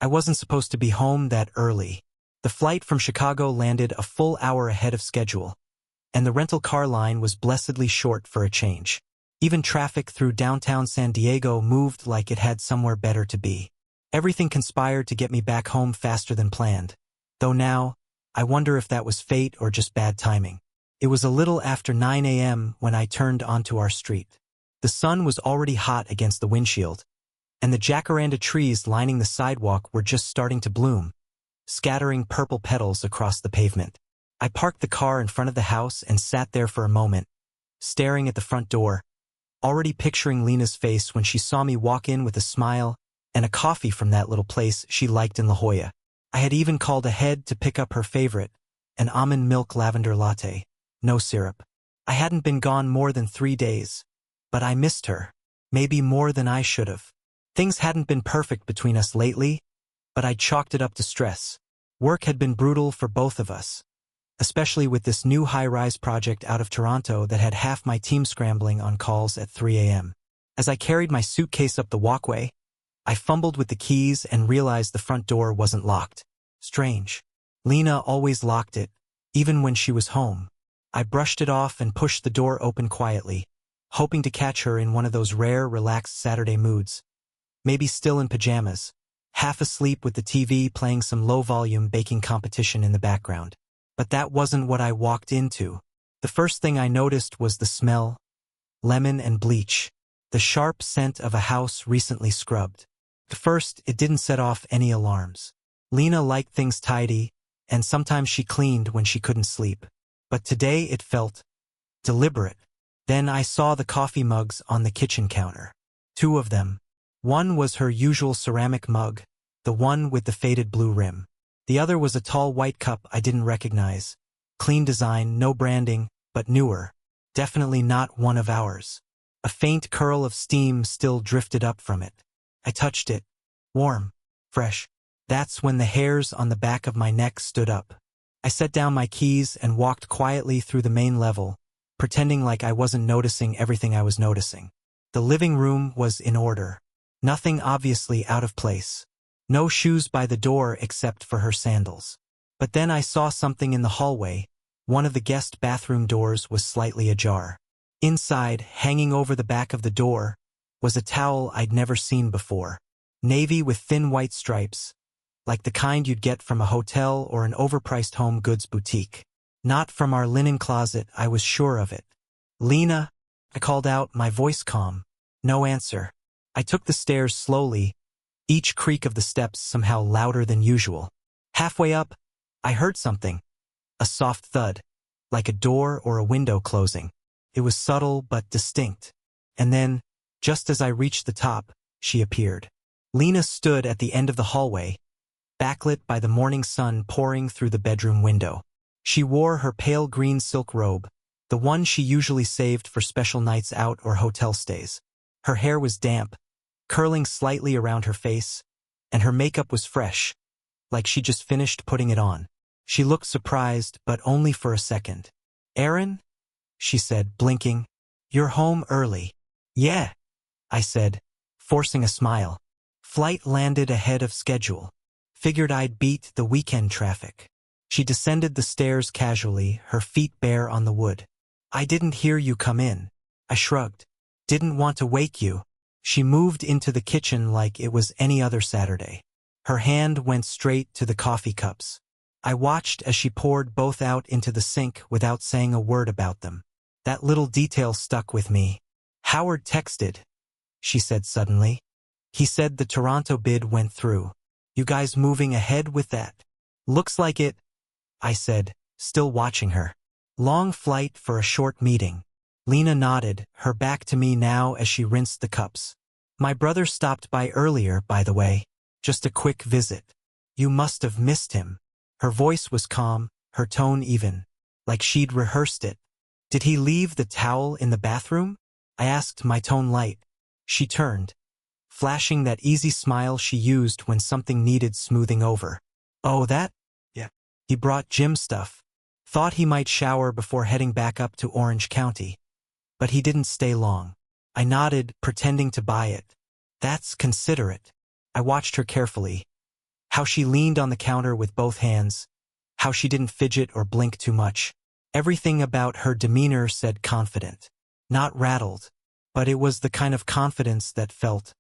I wasn't supposed to be home that early. The flight from Chicago landed a full hour ahead of schedule, and the rental car line was blessedly short for a change. Even traffic through downtown San Diego moved like it had somewhere better to be. Everything conspired to get me back home faster than planned, though now, I wonder if that was fate or just bad timing. It was a little after 9 a.m. when I turned onto our street. The sun was already hot against the windshield, and the jacaranda trees lining the sidewalk were just starting to bloom, scattering purple petals across the pavement. I parked the car in front of the house and sat there for a moment, staring at the front door, already picturing Lena's face when she saw me walk in with a smile and a coffee from that little place she liked in La Jolla. I had even called ahead to pick up her favorite, an almond milk lavender latte. No syrup. I hadn't been gone more than 3 days, but I missed her, maybe more than I should have. Things hadn't been perfect between us lately, but I'd chalked it up to stress. Work had been brutal for both of us, especially with this new high-rise project out of Toronto that had half my team scrambling on calls at 3 a.m. As I carried my suitcase up the walkway, I fumbled with the keys and realized the front door wasn't locked. Strange. Lena always locked it, even when she was home. I brushed it off and pushed the door open quietly, hoping to catch her in one of those rare, relaxed Saturday moods. Maybe still in pajamas, half asleep with the TV playing some low-volume baking competition in the background. But that wasn't what I walked into. The first thing I noticed was the smell, lemon and bleach, the sharp scent of a house recently scrubbed. At first, it didn't set off any alarms. Lena liked things tidy, and sometimes she cleaned when she couldn't sleep. But today it felt deliberate. Then I saw the coffee mugs on the kitchen counter. 2 of them. One was her usual ceramic mug, the one with the faded blue rim. The other was a tall white cup I didn't recognize. Clean design, no branding, but newer. Definitely not one of ours. A faint curl of steam still drifted up from it. I touched it. Warm. Fresh. That's when the hairs on the back of my neck stood up. I set down my keys and walked quietly through the main level, pretending like I wasn't noticing everything I was noticing. The living room was in order. Nothing obviously out of place. No shoes by the door except for her sandals. But then I saw something in the hallway. One of the guest bathroom doors was slightly ajar. Inside, hanging over the back of the door, was a towel I'd never seen before. Navy with thin white stripes, like the kind you'd get from a hotel or an overpriced home goods boutique. Not from our linen closet, I was sure of it. "Lena," I called out, my voice calm. No answer. I took the stairs slowly, each creak of the steps somehow louder than usual. Halfway up, I heard something. A soft thud, like a door or a window closing. It was subtle but distinct. And then, just as I reached the top, she appeared. Lena stood at the end of the hallway, backlit by the morning sun pouring through the bedroom window. She wore her pale green silk robe, the one she usually saved for special nights out or hotel stays. Her hair was damp, curling slightly around her face, and her makeup was fresh, like she just finished putting it on. She looked surprised, but only for a second. "Aaron?" she said, blinking. "You're home early." "Yeah," I said, forcing a smile. Flight landed ahead of schedule. Figured I'd beat the weekend traffic. She descended the stairs casually, her feet bare on the wood. "I didn't hear you come in." I shrugged. "Didn't want to wake you." She moved into the kitchen like it was any other Saturday. Her hand went straight to the coffee cups. I watched as she poured both out into the sink without saying a word about them. That little detail stuck with me. "Howard texted," she said suddenly. "He said the Toronto bid went through. You guys moving ahead with that?" "Looks like it," I said, still watching her. "Long flight for a short meeting." Lena nodded, her back to me now as she rinsed the cups. "My brother stopped by earlier, by the way. Just a quick visit." "You must have missed him." Her voice was calm, her tone even, like she'd rehearsed it. "Did he leave the towel in the bathroom?" I asked, my tone light. She turned, flashing that easy smile she used when something needed smoothing over. "Oh, that? Yeah. He brought gym stuff. Thought he might shower before heading back up to Orange County. But he didn't stay long." I nodded, pretending to buy it. "That's considerate." I watched her carefully. How she leaned on the counter with both hands. How she didn't fidget or blink too much. Everything about her demeanor said confident. Not rattled. But it was the kind of confidence that felt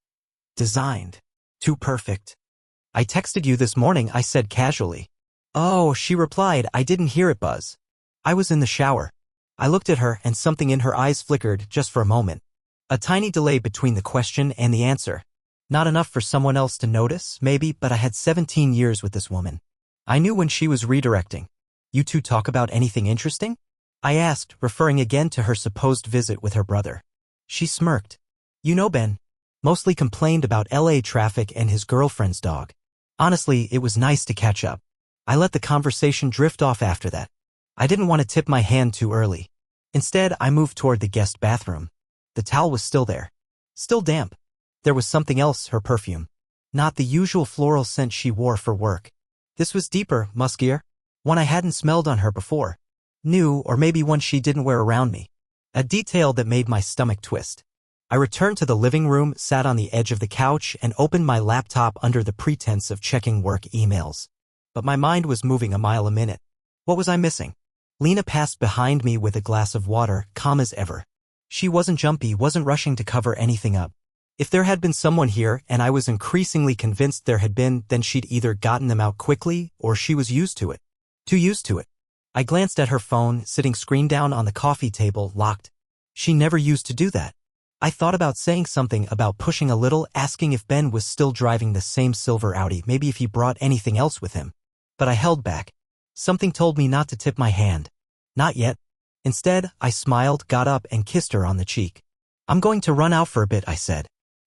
designed. Too perfect. "I texted you this morning," I said casually. "Oh," she replied, "I didn't hear it buzz. I was in the shower." I looked at her and something in her eyes flickered just for a moment. A tiny delay between the question and the answer. Not enough for someone else to notice, maybe, but I had 17 years with this woman. I knew when she was redirecting. "You two talk about anything interesting?" I asked, referring again to her supposed visit with her brother. She smirked. "You know Ben. Mostly complained about LA traffic and his girlfriend's dog. Honestly, it was nice to catch up." I let the conversation drift off after that. I didn't want to tip my hand too early. Instead, I moved toward the guest bathroom. The towel was still there. Still damp. There was something else, her perfume. Not the usual floral scent she wore for work. This was deeper, muskier. One I hadn't smelled on her before. New, or maybe one she didn't wear around me. A detail that made my stomach twist. I returned to the living room, sat on the edge of the couch, and opened my laptop under the pretense of checking work emails. But my mind was moving a mile a minute. What was I missing? Lena passed behind me with a glass of water, calm as ever. She wasn't jumpy, wasn't rushing to cover anything up. If there had been someone here, and I was increasingly convinced there had been, then she'd either gotten them out quickly, or she was used to it. Too used to it. I glanced at her phone, sitting screen down on the coffee table, locked. She never used to do that. I thought about saying something about pushing a little, asking if Ben was still driving the same silver Audi, maybe if he brought anything else with him. But I held back. Something told me not to tip my hand. Not yet. Instead, I smiled, got up, and kissed her on the cheek. "I'm going to run out for a bit," I said.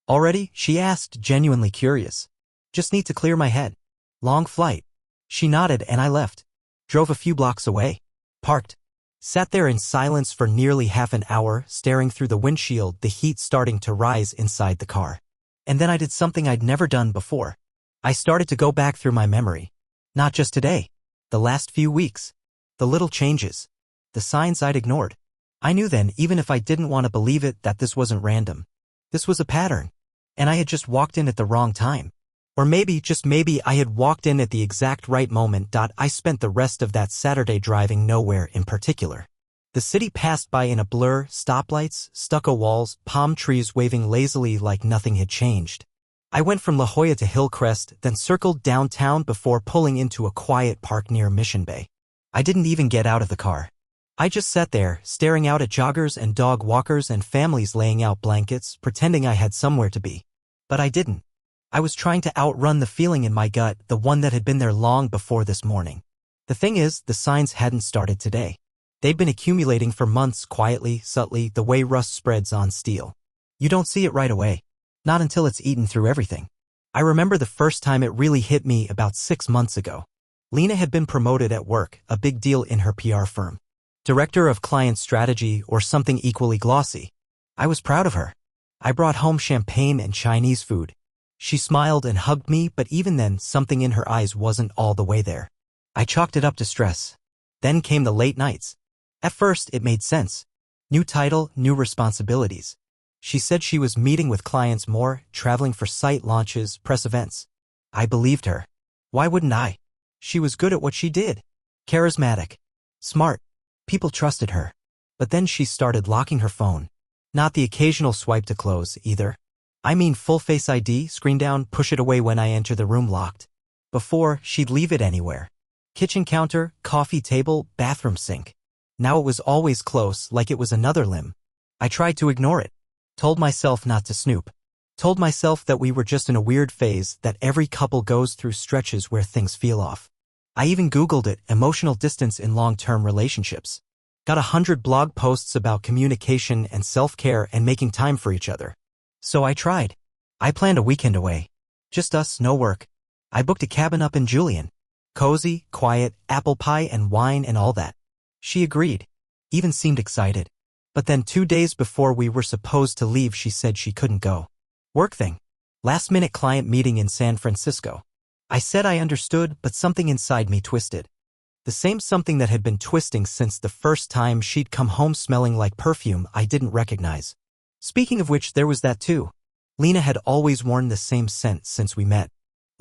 "Already?" she asked, genuinely curious. "Just need to clear my head." "Long flight." She nodded and I left. Drove a few blocks away. Parked. Sat there in silence for nearly half an hour, staring through the windshield, the heat starting to rise inside the car. And then I did something I'd never done before. I started to go back through my memory. Not just today. The last few weeks. The little changes. The signs I'd ignored. I knew then, even if I didn't want to believe it, that this wasn't random. This was a pattern. And I had just walked in at the wrong time. Or maybe, just maybe, I had walked in at the exact right moment. I spent the rest of that Saturday driving nowhere in particular. The city passed by in a blur, stoplights, stucco walls, palm trees waving lazily like nothing had changed. I went from La Jolla to Hillcrest, then circled downtown before pulling into a quiet park near Mission Bay. I didn't even get out of the car. I just sat there, staring out at joggers and dog walkers and families laying out blankets, pretending I had somewhere to be. But I didn't. I was trying to outrun the feeling in my gut, the one that had been there long before this morning. The thing is, the signs hadn't started today. They'd been accumulating for months, quietly, subtly, the way rust spreads on steel. You don't see it right away. Not until it's eaten through everything. I remember the first time it really hit me about 6 months ago. Lena had been promoted at work, a big deal in her PR firm. Director of Client Strategy, or something equally glossy. I was proud of her. I brought home champagne and Chinese food. She smiled and hugged me, but even then, something in her eyes wasn't all the way there. I chalked it up to stress. Then came the late nights. At first, it made sense. New title, new responsibilities. She said she was meeting with clients more, traveling for site launches, press events. I believed her. Why wouldn't I? She was good at what she did. Charismatic. Smart. People trusted her. But then she started locking her phone. Not the occasional swipe to close, either. I mean full Face ID, screen down, push it away when I enter the room locked. Before, she'd leave it anywhere. Kitchen counter, coffee table, bathroom sink. Now it was always close, like it was another limb. I tried to ignore it. Told myself not to snoop. Told myself that we were just in a weird phase, that every couple goes through stretches where things feel off. I even Googled it, emotional distance in long-term relationships. Got 100 blog posts about communication and self-care and making time for each other. So I tried. I planned a weekend away. Just us, no work. I booked a cabin up in Julian. Cozy, quiet, apple pie and wine and all that. She agreed. Even seemed excited. But then 2 days before we were supposed to leave, she said she couldn't go. Work thing. Last-minute client meeting in San Francisco. I said I understood, but something inside me twisted. The same something that had been twisting since the first time she'd come home smelling like perfume I didn't recognize. Speaking of which, there was that too. Lena had always worn the same scent since we met.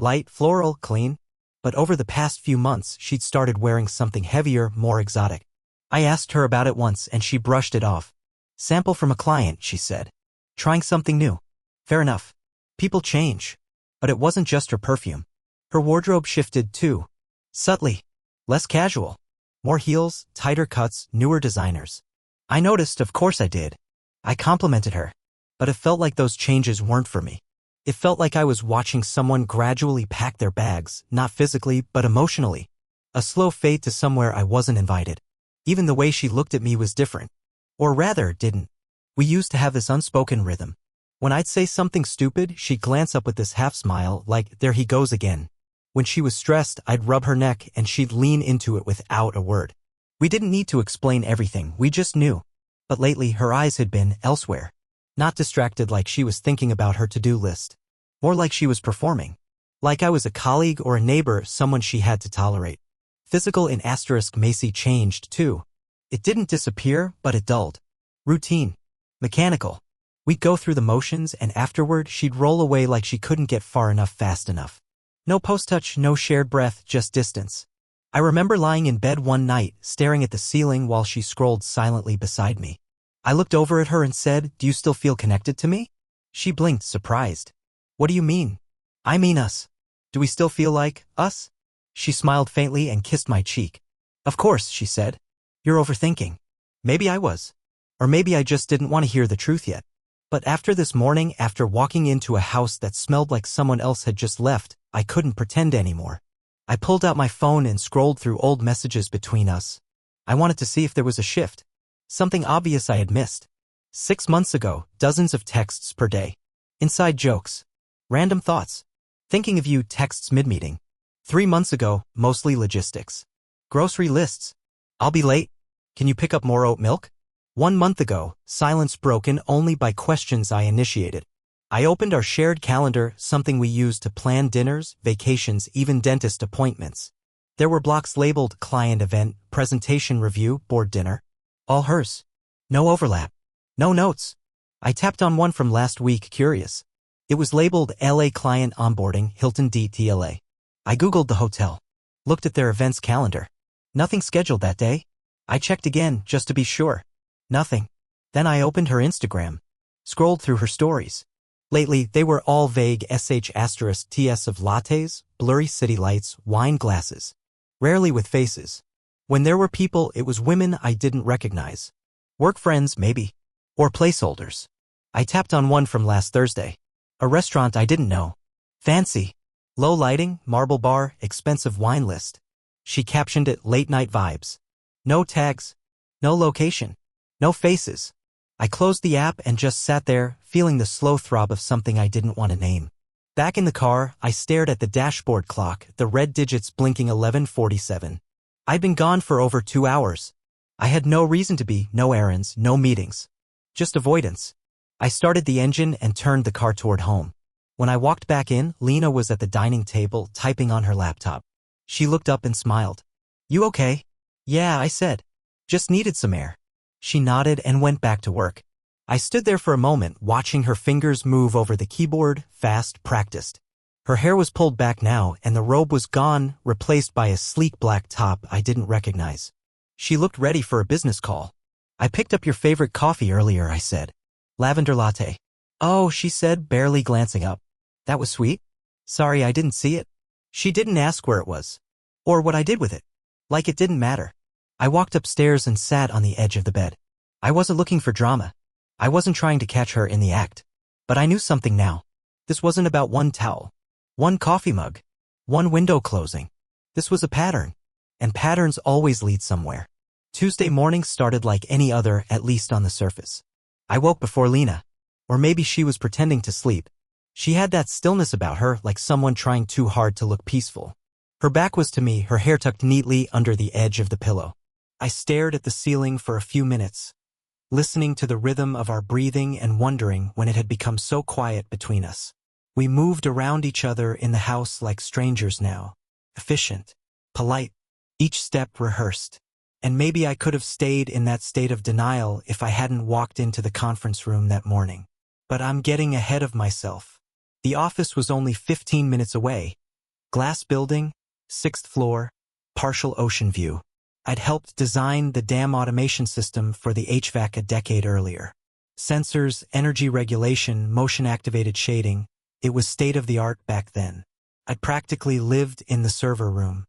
Light, floral, clean. But over the past few months, she'd started wearing something heavier, more exotic. I asked her about it once and she brushed it off. Sample from a client, she said. Trying something new. Fair enough. People change. But it wasn't just her perfume. Her wardrobe shifted too. Subtly. Less casual. More heels, tighter cuts, newer designers. I noticed, of course I did. I complimented her. But it felt like those changes weren't for me. It felt like I was watching someone gradually pack their bags, not physically, but emotionally. A slow fade to somewhere I wasn't invited. Even the way she looked at me was different. Or rather, didn't. We used to have this unspoken rhythm. When I'd say something stupid, she'd glance up with this half-smile, like, there he goes again. When she was stressed, I'd rub her neck and she'd lean into it without a word. We didn't need to explain everything, we just knew. But lately, her eyes had been elsewhere. Not distracted like she was thinking about her to-do list. More like she was performing. Like I was a colleague or a neighbor, someone she had to tolerate. Physical in asterisk Macy changed, too. It didn't disappear, but it dulled. Routine. Mechanical. We'd go through the motions and afterward she'd roll away like she couldn't get far enough fast enough. No post-touch, no shared breath, just distance. I remember lying in bed one night, staring at the ceiling while she scrolled silently beside me. I looked over at her and said, "Do you still feel connected to me?" She blinked, surprised. "What do you mean?" "I mean us. Do we still feel like us?" She smiled faintly and kissed my cheek. "Of course," she said. "You're overthinking." Maybe I was. Or maybe I just didn't want to hear the truth yet. But after this morning, after walking into a house that smelled like someone else had just left, I couldn't pretend anymore. I pulled out my phone and scrolled through old messages between us. I wanted to see if there was a shift. Something obvious I had missed. 6 months ago, dozens of texts per day. Inside jokes. Random thoughts. Thinking of you texts mid-meeting. 3 months ago, mostly logistics. Grocery lists. I'll be late. Can you pick up more oat milk? 1 month ago, silence broken only by questions I initiated. I opened our shared calendar, something we used to plan dinners, vacations, even dentist appointments. There were blocks labeled client event, presentation review, board dinner. All hers. No overlap. No notes. I tapped on one from last week, curious. It was labeled LA Client Onboarding, Hilton DTLA. I Googled the hotel. Looked at their events calendar. Nothing scheduled that day. I checked again, just to be sure. Nothing. Then I opened her Instagram. Scrolled through her stories. Lately, they were all vague *TS of lattes, blurry city lights, wine glasses. Rarely with faces. When there were people, it was women I didn't recognize. Work friends, maybe. Or placeholders. I tapped on one from last Thursday. A restaurant I didn't know. Fancy. Low lighting, marble bar, expensive wine list. She captioned it late night vibes. No tags. No location. No faces. I closed the app and just sat there, feeling the slow throb of something I didn't want to name. Back in the car, I stared at the dashboard clock, the red digits blinking 11:47. I'd been gone for over 2 hours. I had no reason to be, no errands, no meetings. Just avoidance. I started the engine and turned the car toward home. When I walked back in, Lena was at the dining table, typing on her laptop. She looked up and smiled. "You okay?" "Yeah," I said. "Just needed some air." She nodded and went back to work. I stood there for a moment, watching her fingers move over the keyboard, fast, practiced. Her hair was pulled back now, and the robe was gone, replaced by a sleek black top I didn't recognize. She looked ready for a business call. "I picked up your favorite coffee earlier," I said. "Lavender latte." "Oh," she said, barely glancing up. "That was sweet. Sorry I didn't see it." She didn't ask where it was. Or what I did with it. Like it didn't matter. I walked upstairs and sat on the edge of the bed. I wasn't looking for drama. I wasn't trying to catch her in the act. But I knew something now. This wasn't about one towel. One coffee mug. One window closing. This was a pattern. And patterns always lead somewhere. Tuesday morning started like any other, at least on the surface. I woke before Lena. Or maybe she was pretending to sleep. She had that stillness about her, like someone trying too hard to look peaceful. Her back was to me, her hair tucked neatly under the edge of the pillow. I stared at the ceiling for a few minutes, listening to the rhythm of our breathing and wondering when it had become so quiet between us. We moved around each other in the house like strangers now, efficient, polite, each step rehearsed. And maybe I could have stayed in that state of denial if I hadn't walked into the conference room that morning. But I'm getting ahead of myself. The office was only 15 minutes away. Glass building, 6th floor, partial ocean view. I'd helped design the dam automation system for the HVAC a decade earlier. Sensors, energy regulation, motion-activated shading. It was state-of-the-art back then. I'd practically lived in the server room.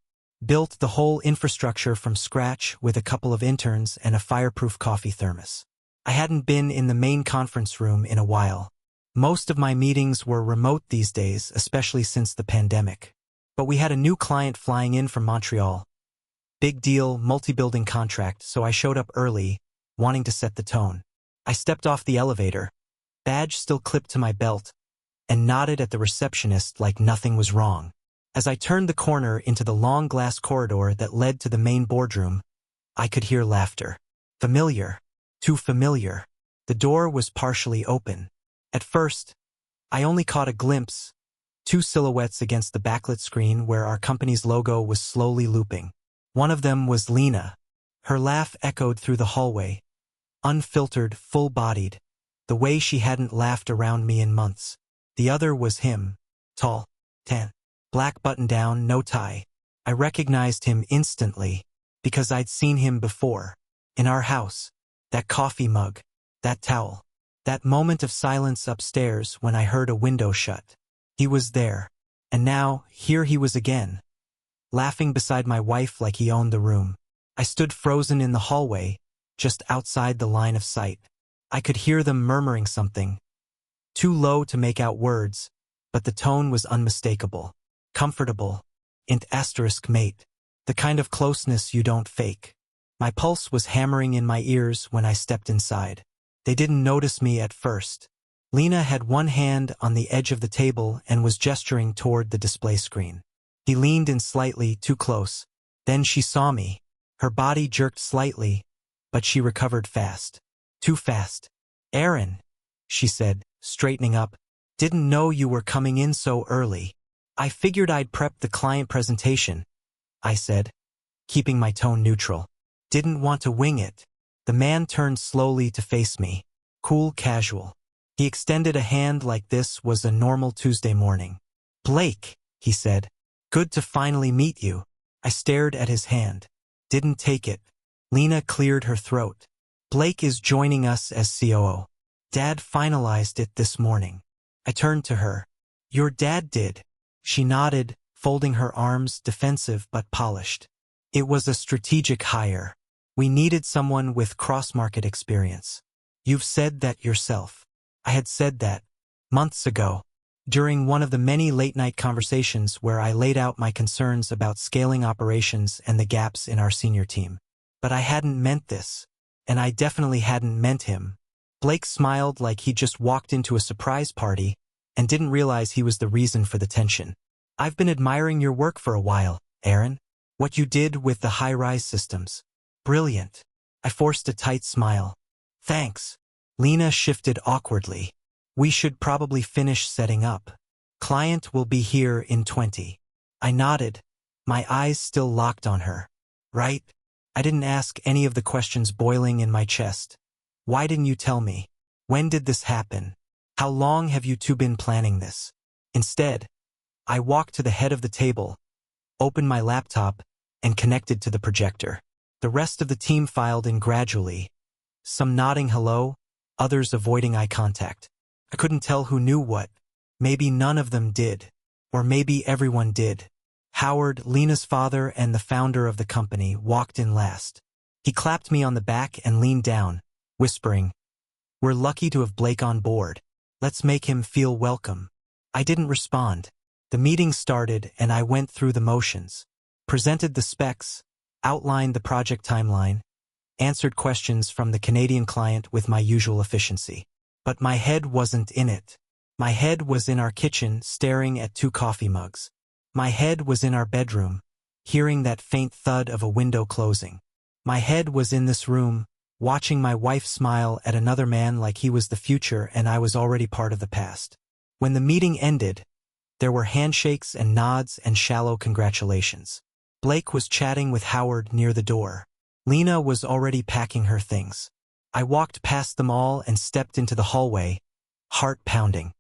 Built the whole infrastructure from scratch with a couple of interns and a fireproof coffee thermos. I hadn't been in the main conference room in a while. Most of my meetings were remote these days, especially since the pandemic. But we had a new client flying in from Montreal. Big deal, multi-building contract, so I showed up early, wanting to set the tone. I stepped off the elevator, badge still clipped to my belt, and nodded at the receptionist like nothing was wrong. As I turned the corner into the long glass corridor that led to the main boardroom, I could hear laughter. Familiar. Too familiar. The door was partially open. At first, I only caught a glimpse, two silhouettes against the backlit screen where our company's logo was slowly looping. One of them was Lena. Her laugh echoed through the hallway, unfiltered, full-bodied, the way she hadn't laughed around me in months. The other was him, tall, tan, black button-down, no tie. I recognized him instantly, because I'd seen him before, in our house. That coffee mug, that towel, that moment of silence upstairs when I heard a window shut. He was there, and now, here he was again, laughing beside my wife like he owned the room. I stood frozen in the hallway, just outside the line of sight. I could hear them murmuring something, too low to make out words, but the tone was unmistakable. Comfortable. Mate. The kind of closeness you don't fake. My pulse was hammering in my ears when I stepped inside. They didn't notice me at first. Lena had one hand on the edge of the table and was gesturing toward the display screen. He leaned in slightly, too close. Then she saw me. Her body jerked slightly, but she recovered fast. Too fast. Aaron, she said, straightening up. Didn't know you were coming in so early. I figured I'd prep the client presentation, I said, keeping my tone neutral. Didn't want to wing it. The man turned slowly to face me. Cool, casual. He extended a hand like this was a normal Tuesday morning. Blake, he said. Good to finally meet you. I stared at his hand. Didn't take it. Lena cleared her throat. Blake is joining us as COO. Dad finalized it this morning. I turned to her. Your dad did. She nodded, folding her arms, defensive but polished. It was a strategic hire. We needed someone with cross-market experience. You've said that yourself. I had said that months ago, during one of the many late-night conversations where I laid out my concerns about scaling operations and the gaps in our senior team. But I hadn't meant this, and I definitely hadn't meant him. Blake smiled like he just walked into a surprise party and didn't realize he was the reason for the tension. I've been admiring your work for a while, Aaron. What you did with the high-rise systems. Brilliant. I forced a tight smile. Thanks. Lena shifted awkwardly. We should probably finish setting up. Client will be here in 20. I nodded, my eyes still locked on her. Right? I didn't ask any of the questions boiling in my chest. Why didn't you tell me? When did this happen? How long have you two been planning this? Instead, I walked to the head of the table, opened my laptop, and connected to the projector. The rest of the team filed in gradually, some nodding hello, others avoiding eye contact. I couldn't tell who knew what. Maybe none of them did. Or maybe everyone did. Howard, Lena's father and the founder of the company, walked in last. He clapped me on the back and leaned down, whispering, We're lucky to have Blake on board. Let's make him feel welcome. I didn't respond. The meeting started and I went through the motions. Presented the specs, outlined the project timeline, answered questions from the Canadian client with my usual efficiency. But my head wasn't in it. My head was in our kitchen staring at two coffee mugs. My head was in our bedroom, hearing that faint thud of a window closing. My head was in this room, watching my wife smile at another man like he was the future and I was already part of the past. When the meeting ended, there were handshakes and nods and shallow congratulations. Blake was chatting with Howard near the door. Lena was already packing her things. I walked past them all and stepped into the hallway, heart pounding.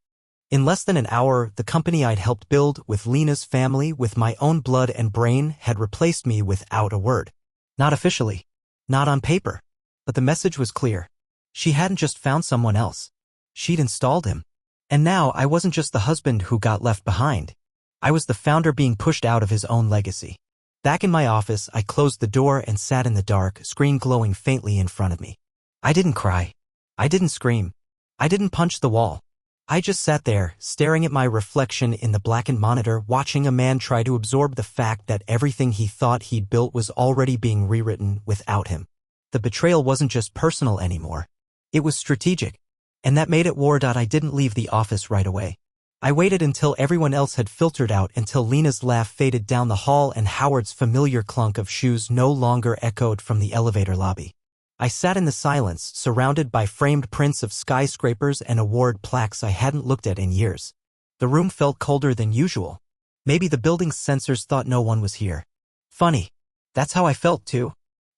In less than an hour, the company I'd helped build with Lena's family with my own blood and brain had replaced me without a word. Not officially. Not on paper. But the message was clear. She hadn't just found someone else. She'd installed him. And now I wasn't just the husband who got left behind. I was the founder being pushed out of his own legacy. Back in my office, I closed the door and sat in the dark, screen glowing faintly in front of me. I didn't cry. I didn't scream. I didn't punch the wall. I just sat there, staring at my reflection in the blackened monitor, watching a man try to absorb the fact that everything he thought he'd built was already being rewritten without him. The betrayal wasn't just personal anymore. It was strategic. And that made it war. I didn't leave the office right away. I waited until everyone else had filtered out, until Lena's laugh faded down the hall and Howard's familiar clunk of shoes no longer echoed from the elevator lobby. I sat in the silence, surrounded by framed prints of skyscrapers and award plaques I hadn't looked at in years. The room felt colder than usual. Maybe the building's sensors thought no one was here. Funny. That's how I felt too.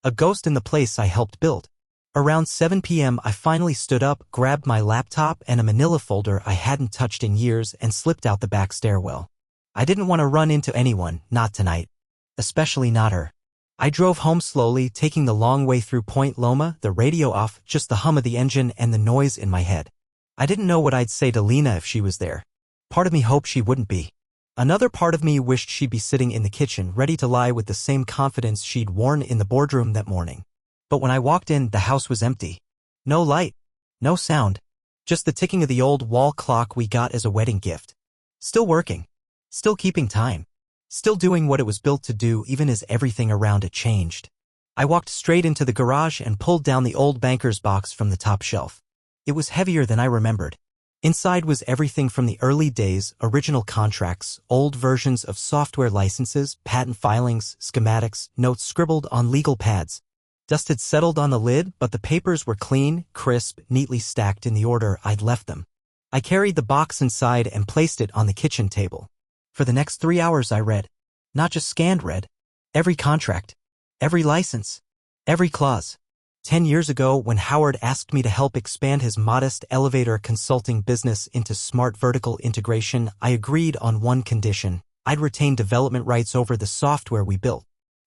A ghost in the place I helped build. Around 7 p.m. I finally stood up, grabbed my laptop and a manila folder I hadn't touched in years, and slipped out the back stairwell. I didn't want to run into anyone, not tonight. Especially not her. I drove home slowly, taking the long way through Point Loma, the radio off, just the hum of the engine and the noise in my head. I didn't know what I'd say to Lena if she was there. Part of me hoped she wouldn't be. Another part of me wished she'd be sitting in the kitchen, ready to lie with the same confidence she'd worn in the boardroom that morning. But when I walked in, the house was empty. No light. No sound. Just the ticking of the old wall clock we got as a wedding gift. Still working. Still keeping time. Still doing what it was built to do, even as everything around it changed. I walked straight into the garage and pulled down the old banker's box from the top shelf. It was heavier than I remembered. Inside was everything from the early days, original contracts, old versions of software licenses, patent filings, schematics, notes scribbled on legal pads. Dust had settled on the lid, but the papers were clean, crisp, neatly stacked in the order I'd left them. I carried the box inside and placed it on the kitchen table. For the next 3 hours I read. Not just scanned, read. Every contract. Every license. Every clause. 10 years ago, when Howard asked me to help expand his modest elevator consulting business into smart vertical integration, I agreed on one condition. I'd retain development rights over the software we built.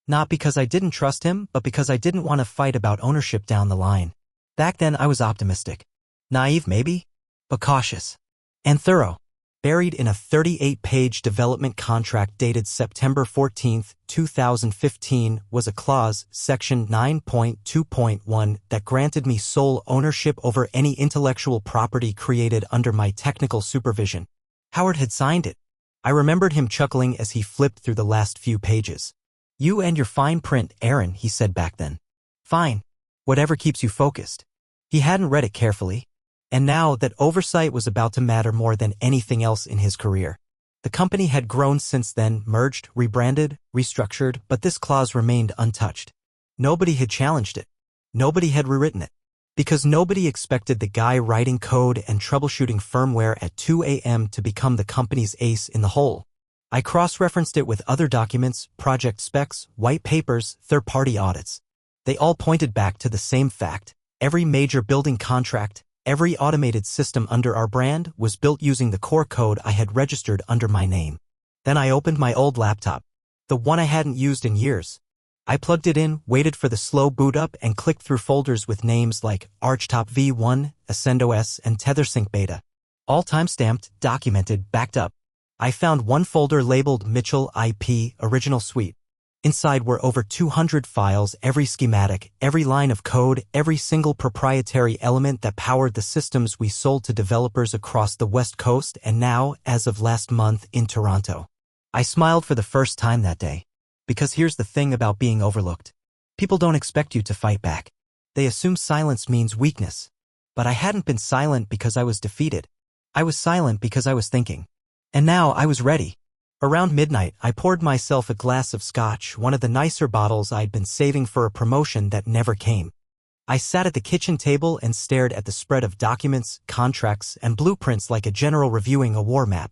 Not because I didn't trust him, but because I didn't want to fight about ownership down the line. Back then I was optimistic. Naive maybe, but cautious. And thorough. Buried in a 38-page development contract dated September 14, 2015, was a clause, Section 9.2.1, that granted me sole ownership over any intellectual property created under my technical supervision. Howard had signed it. I remembered him chuckling as he flipped through the last few pages. "You and your fine print, Aaron," he said back then. "Fine. Whatever keeps you focused." He hadn't read it carefully. And now that oversight was about to matter more than anything else in his career. The company had grown since then, merged, rebranded, restructured, but this clause remained untouched. Nobody had challenged it. Nobody had rewritten it. Because nobody expected the guy writing code and troubleshooting firmware at 2 a.m. to become the company's ace in the hole. I cross-referenced it with other documents, project specs, white papers, third-party audits. They all pointed back to the same fact. Every major building contract, every automated system under our brand was built using the core code I had registered under my name. Then I opened my old laptop, the one I hadn't used in years. I plugged it in, waited for the slow boot up, and clicked through folders with names like Archtop V1, AscendOS, and TetherSync Beta. All timestamped, documented, backed up. I found one folder labeled Mitchell IP Original Suite. Inside were over 200 files, every schematic, every line of code, every single proprietary element that powered the systems we sold to developers across the West Coast and now, as of last month, in Toronto. I smiled for the first time that day. Because here's the thing about being overlooked. People don't expect you to fight back. They assume silence means weakness. But I hadn't been silent because I was defeated. I was silent because I was thinking. And now I was ready. Around midnight, I poured myself a glass of scotch, one of the nicer bottles I'd been saving for a promotion that never came. I sat at the kitchen table and stared at the spread of documents, contracts, and blueprints like a general reviewing a war map.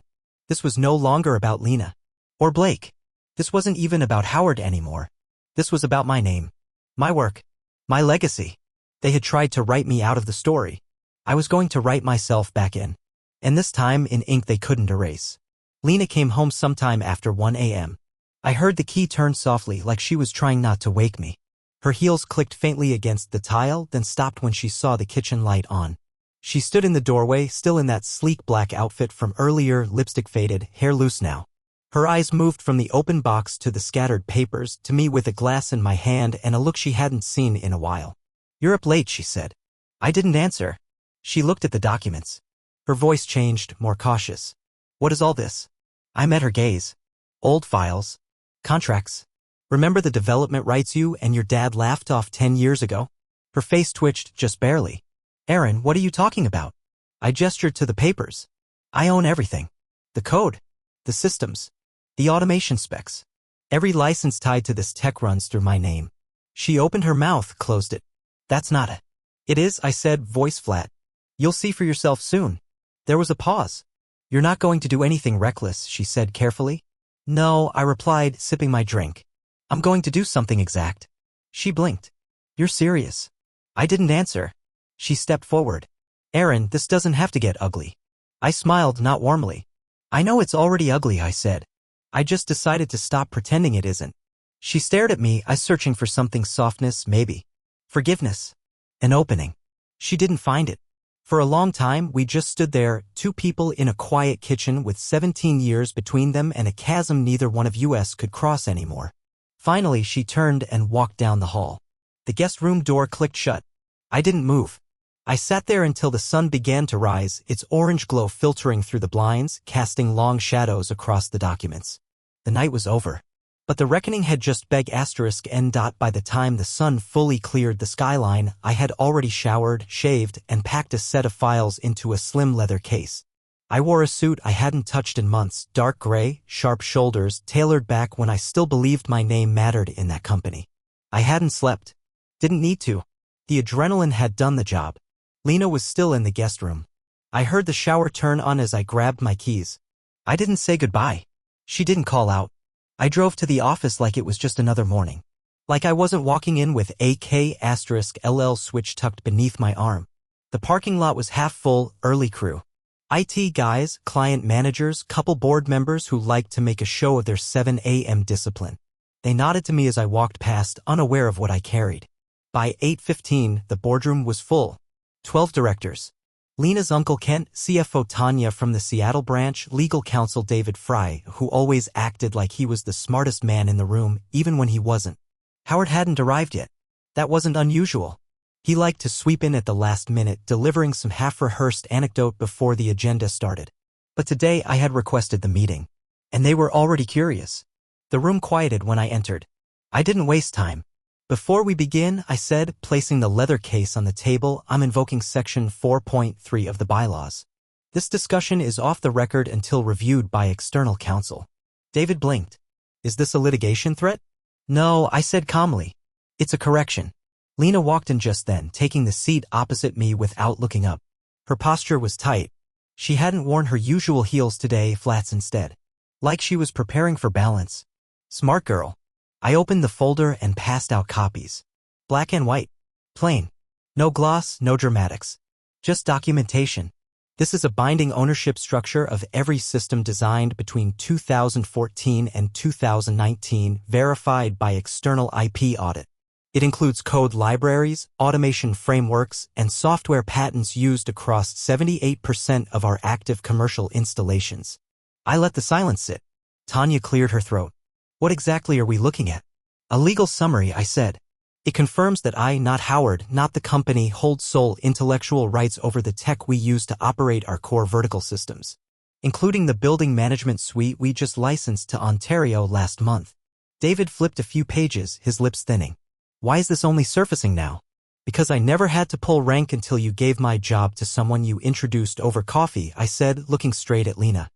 This was no longer about Lena. Or Blake. This wasn't even about Howard anymore. This was about my name. My work. My legacy. They had tried to write me out of the story. I was going to write myself back in. and this time in ink they couldn't erase. Lena came home sometime after 1 a.m. I heard the key turn softly like she was trying not to wake me. Her heels clicked faintly against the tile, then stopped when she saw the kitchen light on. She stood in the doorway, still in that sleek black outfit from earlier, lipstick faded, hair loose now. Her eyes moved from the open box to the scattered papers, to me with a glass in my hand and a look she hadn't seen in a while. "You're up late," she said. I didn't answer. She looked at the documents. Her voice changed, more cautious. "What is all this?" I met her gaze. "Old files. Contracts. Remember the development rights you and your dad laughed off 10 years ago?" Her face twitched just barely. "Aaron, what are you talking about?" I gestured to the papers. "I own everything. The code. The systems. The automation specs. Every license tied to this tech runs through my name." She opened her mouth, closed it. "That's not it." "It is," I said, voice flat. "You'll see for yourself soon." There was a pause. "You're not going to do anything reckless," she said carefully. "No," I replied, sipping my drink. "I'm going to do something exact." She blinked. "You're serious?" I didn't answer. She stepped forward. "Aaron, this doesn't have to get ugly." I smiled, not warmly. "I know it's already ugly," I said. "I just decided to stop pretending it isn't." She stared at me, I searching for something softness, maybe. Forgiveness. An opening. She didn't find it. For a long time, we just stood there, two people in a quiet kitchen with 17 years between them and a chasm neither one of us could cross anymore. Finally, she turned and walked down the hall. The guest room door clicked shut. I didn't move. I sat there until the sun began to rise, its orange glow filtering through the blinds, casting long shadows across the documents. The night was over. But the reckoning had just (*n) by the time the sun fully cleared the skyline. I had already showered, shaved, and packed a set of files into a slim leather case. I wore a suit I hadn't touched in months, dark gray, sharp shoulders, tailored back when I still believed my name mattered in that company. I hadn't slept. Didn't need to. The adrenaline had done the job. Lena was still in the guest room. I heard the shower turn on as I grabbed my keys. I didn't say goodbye. She didn't call out. I drove to the office like it was just another morning. Like I wasn't walking in with AK*LL switch tucked beneath my arm. The parking lot was half full, early crew. IT guys, client managers, couple board members who liked to make a show of their 7 a.m. discipline. They nodded to me as I walked past, unaware of what I carried. By 8:15, the boardroom was full. 12 directors. Lena's uncle Kent, CFO Tanya from the Seattle branch, legal counsel David Fry, who always acted like he was the smartest man in the room, even when he wasn't. Howard hadn't arrived yet. That wasn't unusual. He liked to sweep in at the last minute, delivering some half-rehearsed anecdote before the agenda started. But today I had requested the meeting. And they were already curious. The room quieted when I entered. I didn't waste time. "Before we begin," I said, placing the leather case on the table, "I'm invoking Section 4.3 of the bylaws. This discussion is off the record until reviewed by external counsel." David blinked. "Is this a litigation threat?" "No," I said calmly. "It's a correction." Lena walked in just then, taking the seat opposite me without looking up. Her posture was tight. She hadn't worn her usual heels today, flats instead. Like she was preparing for balance. Smart girl. I opened the folder and passed out copies. Black and white. Plain. No gloss, no dramatics. Just documentation. This is a binding ownership structure of every system designed between 2014 and 2019, verified by external IP audit. It includes code libraries, automation frameworks, and software patents used across 78% of our active commercial installations. I let the silence sit. Tanya cleared her throat. "What exactly are we looking at?" "A legal summary," I said. "It confirms that I, not Howard, not the company, hold sole intellectual rights over the tech we use to operate our core vertical systems, including the building management suite we just licensed to Ontario last month." David flipped a few pages, his lips thinning. "Why is this only surfacing now?" "Because I never had to pull rank until you gave my job to someone you introduced over coffee," I said, looking straight at Lena.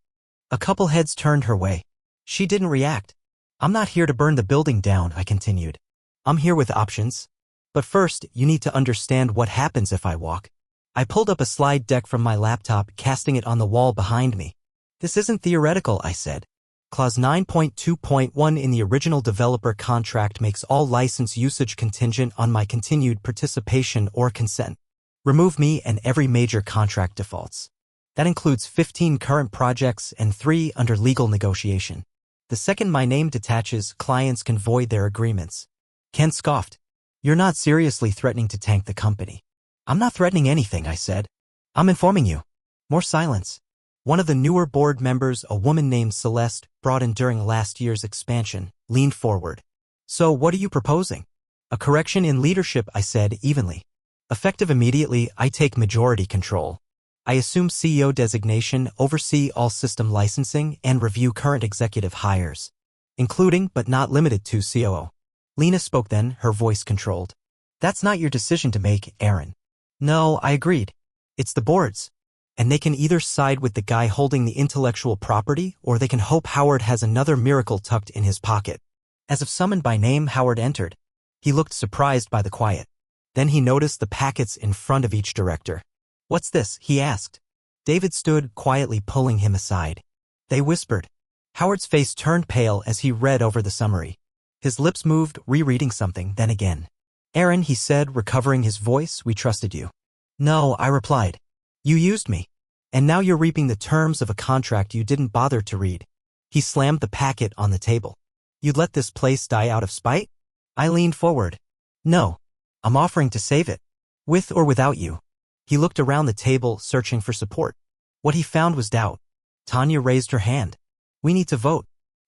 A couple heads turned her way. She didn't react. "I'm not here to burn the building down," I continued. "I'm here with options. But first, you need to understand what happens if I walk." I pulled up a slide deck from my laptop, casting it on the wall behind me. "This isn't theoretical," I said. Clause 9.2.1 in the original developer contract makes all license usage contingent on my continued participation or consent. Remove me and every major contract defaults. That includes 15 current projects and 3 under legal negotiation. The second my name detaches, clients can void their agreements. Ken scoffed. You're not seriously threatening to tank the company. I'm not threatening anything, I said. I'm informing you. More silence. One of the newer board members, a woman named Celeste, brought in during last year's expansion, leaned forward. So what are you proposing? A correction in leadership, I said evenly. Effective immediately, I take majority control. I assume CEO designation, oversee all system licensing, and review current executive hires, including but not limited to COO. Lena spoke then, her voice controlled. That's not your decision to make, Aaron. No, I agreed. It's the board's. And they can either side with the guy holding the intellectual property, or they can hope Howard has another miracle tucked in his pocket. As if summoned by name, Howard entered. He looked surprised by the quiet. Then he noticed the packets in front of each director. What's this? He asked. David stood, quietly pulling him aside. They whispered. Howard's face turned pale as he read over the summary. His lips moved, rereading something, then again. Aaron, he said, recovering his voice, we trusted you. No, I replied. You used me. And now you're reaping the terms of a contract you didn't bother to read. He slammed the packet on the table. You'd let this place die out of spite? I leaned forward. No. I'm offering to save it. With or without you. He looked around the table, searching for support. What he found was doubt. Tanya raised her hand. We need to vote.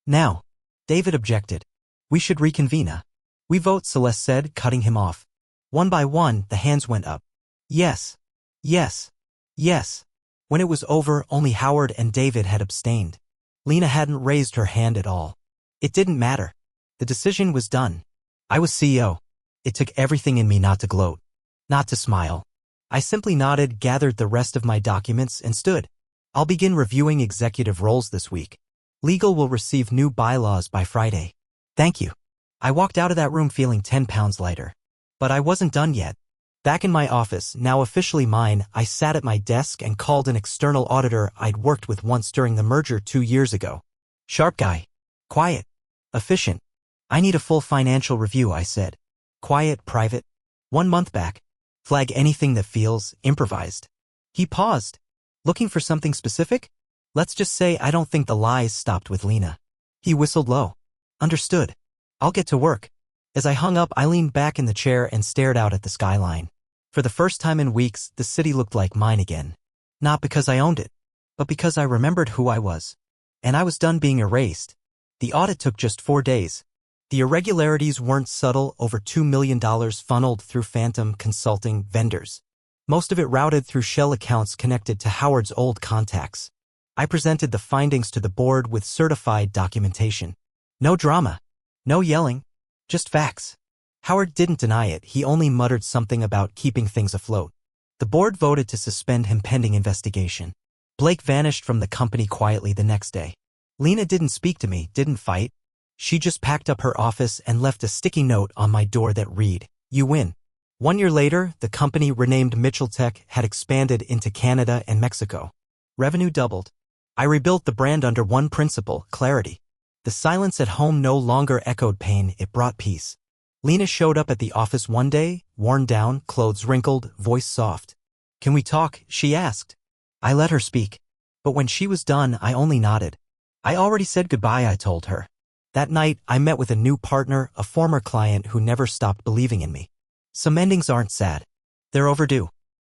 Now. David objected. We should reconvene. We vote, Celeste said, cutting him off. One by one, the hands went up. Yes. Yes. Yes. When it was over, only Howard and David had abstained. Lena hadn't raised her hand at all. It didn't matter. The decision was done. I was CEO. It took everything in me not to gloat, not to smile. I simply nodded, gathered the rest of my documents, and stood. I'll begin reviewing executive roles this week. Legal will receive new bylaws by Friday. Thank you. I walked out of that room feeling 10 pounds lighter. But I wasn't done yet. Back in my office, now officially mine, I sat at my desk and called an external auditor I'd worked with once during the merger 2 years ago. Sharp guy. Quiet. Efficient. I need a full financial review, I said. Quiet, private. 1 month back. Flag anything that feels improvised. He paused. Looking for something specific? Let's just say I don't think the lies stopped with Lena. He whistled low. Understood. I'll get to work. As I hung up, I leaned back in the chair and stared out at the skyline. For the first time in weeks, the city looked like mine again. Not because I owned it, but because I remembered who I was. And I was done being erased. The audit took just 4 days. The irregularities weren't subtle, over $2 million funneled through phantom consulting vendors. Most of it routed through shell accounts connected to Howard's old contacts. I presented the findings to the board with certified documentation. No drama. No yelling. Just facts. Howard didn't deny it, he only muttered something about keeping things afloat. The board voted to suspend him pending investigation. Blake vanished from the company quietly the next day. Lena didn't speak to me, didn't fight. She just packed up her office and left a sticky note on my door that read, "You win." 1 year later, the company, renamed Mitchell Tech, had expanded into Canada and Mexico. Revenue doubled. I rebuilt the brand under one principle, clarity. The silence at home no longer echoed pain, it brought peace. Lena showed up at the office one day, worn down, clothes wrinkled, voice soft. Can we talk? She asked. I let her speak. But when she was done, I only nodded. I already said goodbye, I told her. That night, I met with a new partner, a former client who never stopped believing in me. Some endings aren't sad. They're overdue.